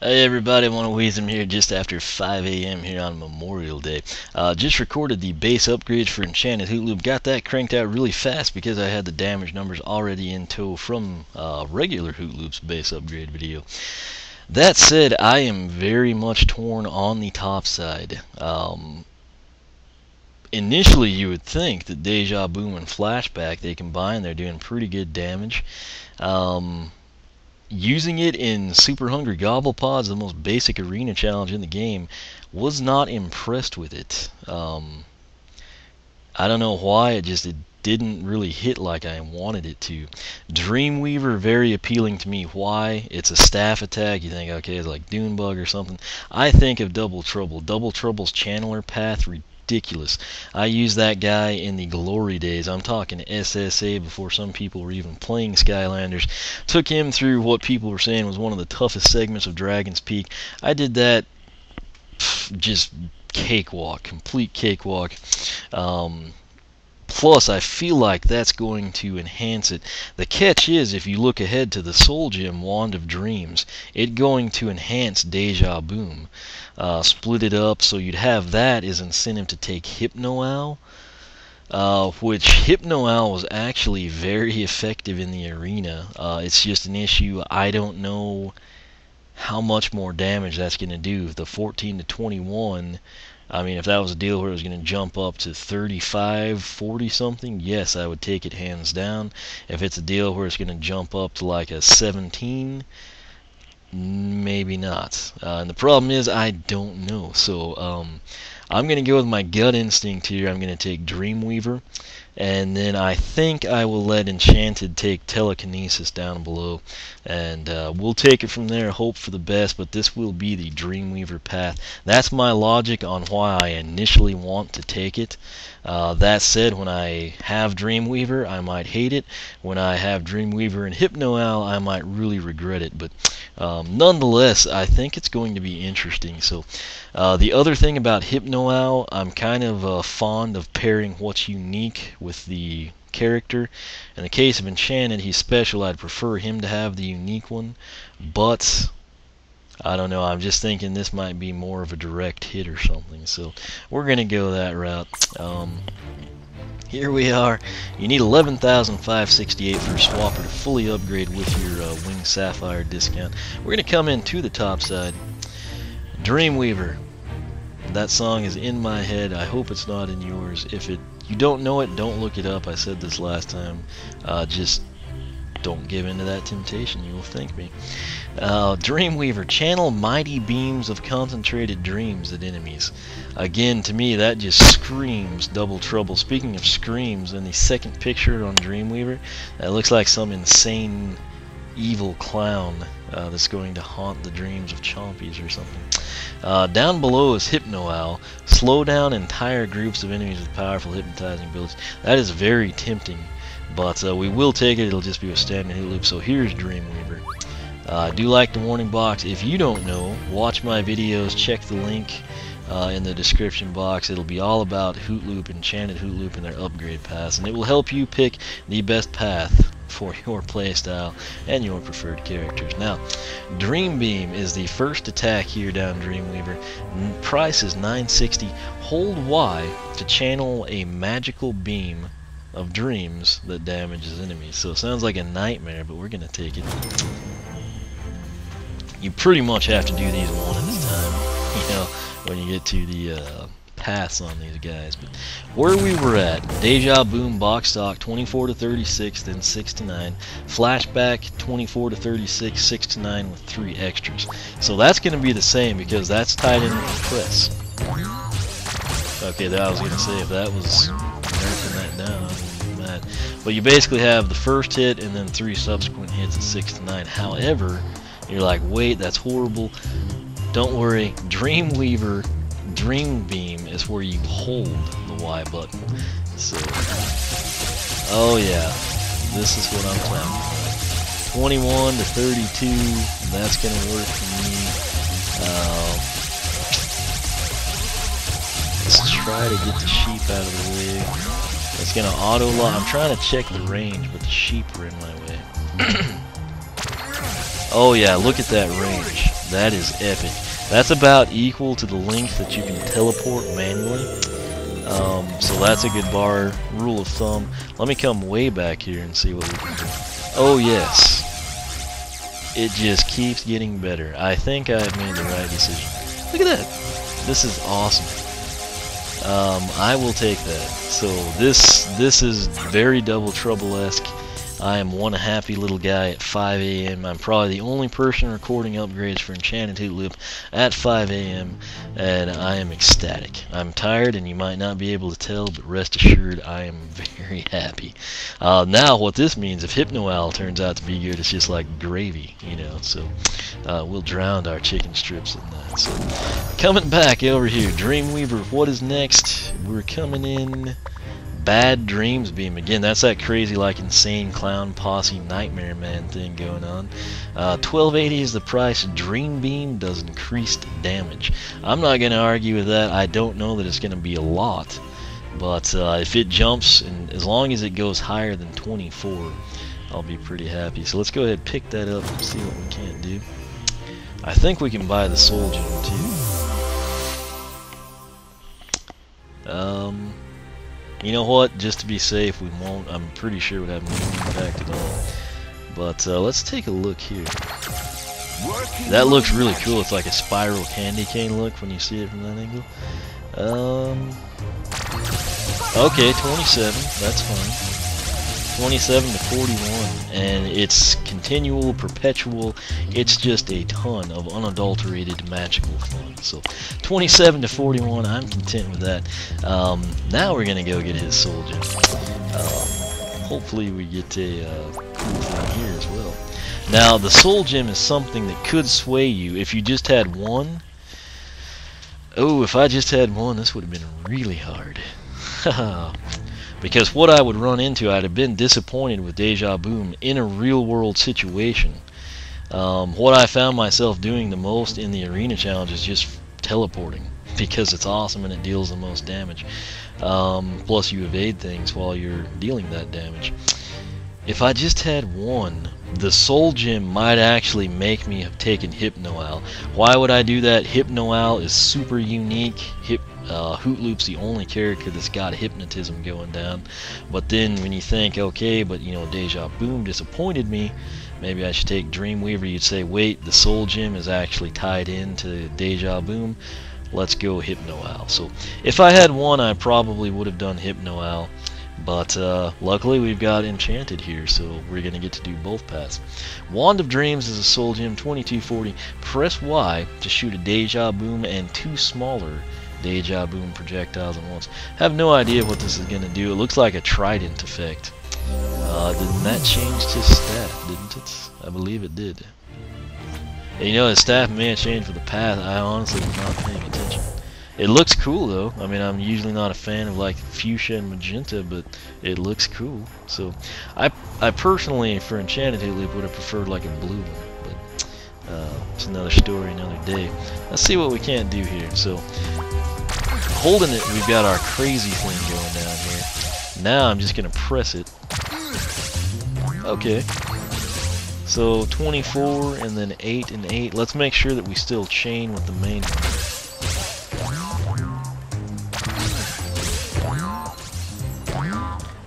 Hey everybody, I want to wheeze them here just after 5 a.m. here on Memorial Day. Just recorded the base upgrades for Enchanted Hoot Loop. Got that cranked out really fast because I had the damage numbers already in tow from regular Hoot Loop's base upgrade video. That said, I am very much torn on the top side. Initially, you would think that Deja Boom and Flashback, they combine, they're doing pretty good damage. Using it in Super Hungry Gobblepods, the most basic arena challenge in the game, was not impressed with it. I don't know why, it didn't really hit like I wanted it to. Dreamweaver, very appealing to me. Why? It's a staff attack. You think, okay, it's like Dunebug or something. I think of Double Trouble. Double Trouble's channeler path, ridiculous. I used that guy in the glory days. I'm talking SSA before some people were even playing Skylanders. Took him through what people were saying was one of the toughest segments of Dragon's Peak. I did that just cakewalk, complete cakewalk. Plus, I feel like that's going to enhance it. The catch is, if you look ahead to the Soul Gem Wand of Dreams, it's going to enhance Deja Boom. Split it up so you'd have that as incentive to take Hypno-Owl, which Hypno-Owl was actually very effective in the arena. It's just an issue. I don't know how much more damage that's going to do. The 14 to 21, I mean, if that was a deal where it was going to jump up to 35, 40 something, yes, I would take it hands down. If it's a deal where it's going to jump up to like a 17, maybe not. And the problem is I don't know. So I'm going to go with my gut instinct here. I'm going to take Dreamweaver. And then I think I will let Enchanted take Telekinesis down below. And we'll take it from there, hope for the best, but this will be the Dreamweaver path. That's my logic on why I initially want to take it. That said, when I have Dreamweaver, I might hate it. When I have Dreamweaver and Hypno-Owl, I might really regret it. But nonetheless, I think it's going to be interesting. So the other thing about Hypno-Owl, I'm kind of fond of pairing what's unique with the character. In the case of Enchanted, he's special. I'd prefer him to have the unique one, but I don't know, I'm just thinking this might be more of a direct hit or something, so we're gonna go that route. Here we are. You need 11,568 for a swapper to fully upgrade with your Wing Sapphire discount. We're gonna come in to the top side. Dreamweaver. That song is in my head. I hope it's not in yours. If you don't know it, don't look it up. I said this last time. Just don't give in to that temptation. You will thank me. Dreamweaver. Channel mighty beams of concentrated dreams at enemies. Again, to me, that just screams Double Trouble. Speaking of screams, in the second picture on Dreamweaver, that looks like some insane evil clown that's going to haunt the dreams of Chompies or something. Down below is Hypno-Owl. Slow down entire groups of enemies with powerful hypnotizing abilities. That is very tempting, but we will take it. It'll just be a standard Hoot Loop. So here's Dreamweaver. I do like the warning box. If you don't know, watch my videos. Check the link in the description box. It'll be all about Hoot Loop, Enchanted Hoot Loop, and their upgrade paths, and it will help you pick the best path for your playstyle and your preferred characters. Now, Dream Beam is the first attack here down Dreamweaver. Price is $9.60. Hold Y to channel a magical beam of dreams that damages enemies. So it sounds like a nightmare, but we're gonna take it. You pretty much have to do these one at a time, you know, when you get to the paths on these guys. But where we were at, Deja Boom box stock 24 to 36, then 6 to 9. Flashback 24 to 36, 6 to 9 with 3 extras. So that's going to be the same because that's tied in with the press. Okay, that I was going to say, if that was nerfing that down, I would be mad. But you basically have the first hit and then 3 subsequent hits at 6 to 9. However, you're like, wait, that's horrible. Don't worry, Dreamweaver Dream Beam is where you hold the Y button. So, oh yeah, this is what I'm talking about. 21 to 32, that's gonna work for me. Let's try to get the sheep out of the way. It's gonna auto lock. I'm trying to check the range, but the sheep are in my way. Oh yeah, look at that range. That is epic. That's about equal to the length that you can teleport manually. So that's a good bar rule of thumb. Let me come way back here and see what we can do. Oh yes. It just keeps getting better. I think I've made the right decision. Look at that. This is awesome. I will take that. So this is very Double Trouble-esque. I am one happy little guy at 5 a.m. I'm probably the only person recording upgrades for Enchanted Hoot Loop at 5 a.m. and I am ecstatic. I'm tired and you might not be able to tell, but rest assured I am very happy. Now what this means, if Hypno-Owl turns out to be good, it's just like gravy, you know, so we'll drown our chicken strips in that. So coming back over here, Dreamweaver, what is next? We're coming in Bad Dreams Beam. Again, that's that crazy, like, insane clown posse Nightmare Man thing going on. 1280 is the price. Dream Beam does increased damage. I'm not going to argue with that. I don't know that it's going to be a lot, but if it jumps, and as long as it goes higher than 24, I'll be pretty happy. So let's go ahead and pick that up and see what we can do. I think we can buy the Soul Gem too. You know what? Just to be safe, we won't. I'm pretty sure it would have no impact at all. But let's take a look here. That looks really cool. It's like a spiral candy cane look when you see it from that angle. Okay, 27. That's fine. 27 to 41, and it's continual, perpetual. It's just a ton of unadulterated magical fun. So 27 to 41, I'm content with that. Now we're gonna go get his Soul Gem. Hopefully we get a cool thing here as well. Now the Soul Gem is something that could sway you if you just had one. Oh, if I just had one, this would have been really hard. Because what I would run into, I'd have been disappointed with Deja Boom in a real-world situation. What I found myself doing the most in the arena challenge is just teleporting, because it's awesome and it deals the most damage. Plus you evade things while you're dealing that damage. If I just had one, the Soul Gem might actually make me have taken Hypno-Owl. Why would I do that? Hypno-Owl is super unique. Hoot Loop's the only character that's got hypnotism going down. But then when you think, okay, but you know, Deja Boom disappointed me, maybe I should take Dreamweaver, you'd say, wait, the Soul Gem is actually tied into Deja Boom. Let's go Hypno-Owl. So if I had one, I probably would have done Hypno-Owl. But luckily we've got Enchanted here, so we're going to get to do both paths. Wand of Dreams is a Soul Gem, 2240. Press Y to shoot a Deja Boom and two smaller Deja Boom projectiles at once. Have no idea what this is going to do. It looks like a trident effect. Didn't that change his staff, didn't it? I believe it did. And you know, his staff may have changed for the path. I honestly was not paying attention. It looks cool though. I mean, I'm usually not a fan of like fuchsia and magenta, but it looks cool. So I personally, for Enchanted Hoot Loop, would have preferred like a blue one, but it's another story, another day. Let's see what we can do here. So holding it, we've got our crazy thing going down here. Now I'm just gonna press it. Okay. So 24 and then 8 and 8. Let's make sure that we still chain with the main one.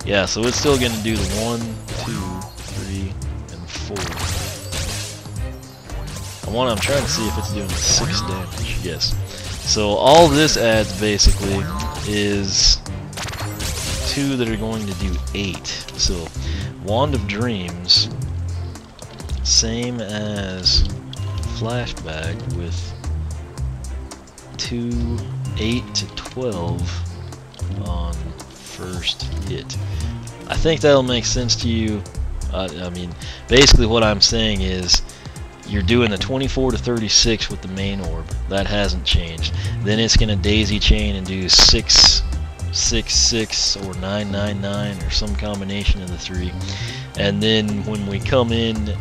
Yeah, so it's still going to do the 1, 2, 3, and 4. I'm trying to see if it's doing 6 damage. Yes. So all this adds basically is 2 that are going to do 8. So Wand of Dreams, same as Flashback with 2, 8 to 12 on first hit. I think that'll make sense to you. I mean, basically what I'm saying is you're doing the 24 to 36 with the main orb. That hasn't changed. Then it's going to daisy chain and do 6, 6, 6, or 9, 9, 9, or some combination of the 3. And then when we come in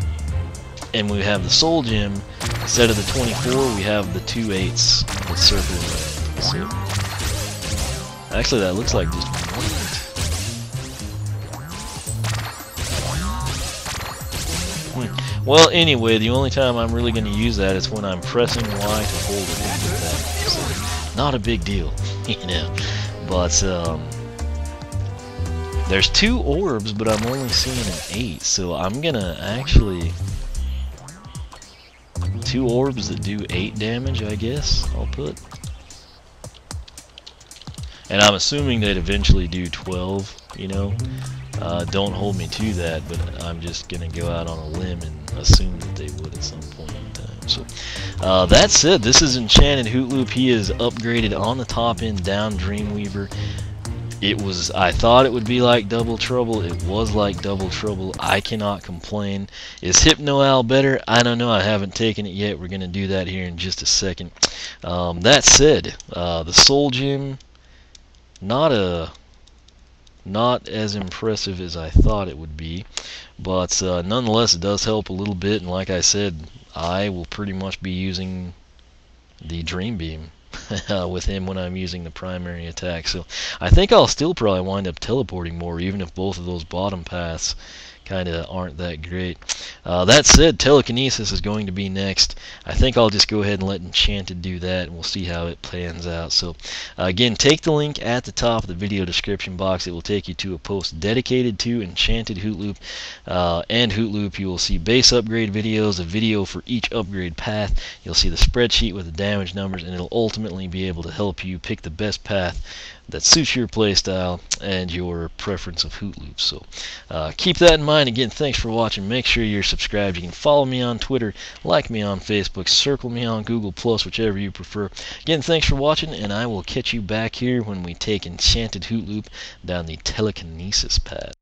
and we have the Soul Gem, instead of the 24, we have the 2 8s that circle around. So, actually, that looks like just 1 8. Well, anyway, the only time I'm really going to use that is when I'm pressing Y to hold it and get back. So, not a big deal, you know. But there's 2 orbs, but I'm only seeing an 8, so I'm gonna actually 2 orbs that do 8 damage, I guess. I'll put. And I'm assuming they'd eventually do 12, you know. Don't hold me to that, but I'm just going to go out on a limb and assume that they would at some point in time. So, that said, this is Enchanted Hoot Loop. He is upgraded on the top end down Dreamweaver. I thought it would be like Double Trouble. It was like Double Trouble. I cannot complain. Is Hypno-Owl better? I don't know. I haven't taken it yet. We're going to do that here in just a second. That said, the Soul Gem, not as impressive as I thought it would be, but nonetheless it does help a little bit, and like I said, I will pretty much be using the Dream Beam with him when I'm using the primary attack, so I think I'll still probably wind up teleporting more, even if both of those bottom paths kind of aren't that great. That said, Telekinesis is going to be next. I think I'll just go ahead and let Enchanted do that, and we'll see how it pans out. So, again, take the link at the top of the video description box. It will take you to a post dedicated to Enchanted Hoot Loop and Hoot Loop. You will see base upgrade videos, a video for each upgrade path. You'll see the spreadsheet with the damage numbers, and it'll ultimately be able to help you pick the best path that suits your playstyle and your preference of Hoot Loops. So keep that in mind. Again, thanks for watching. Make sure you're subscribed. You can follow me on Twitter, like me on Facebook, circle me on Google+, whichever you prefer. Again, thanks for watching, and I will catch you back here when we take Enchanted Hoot Loop down the Telekinesis path.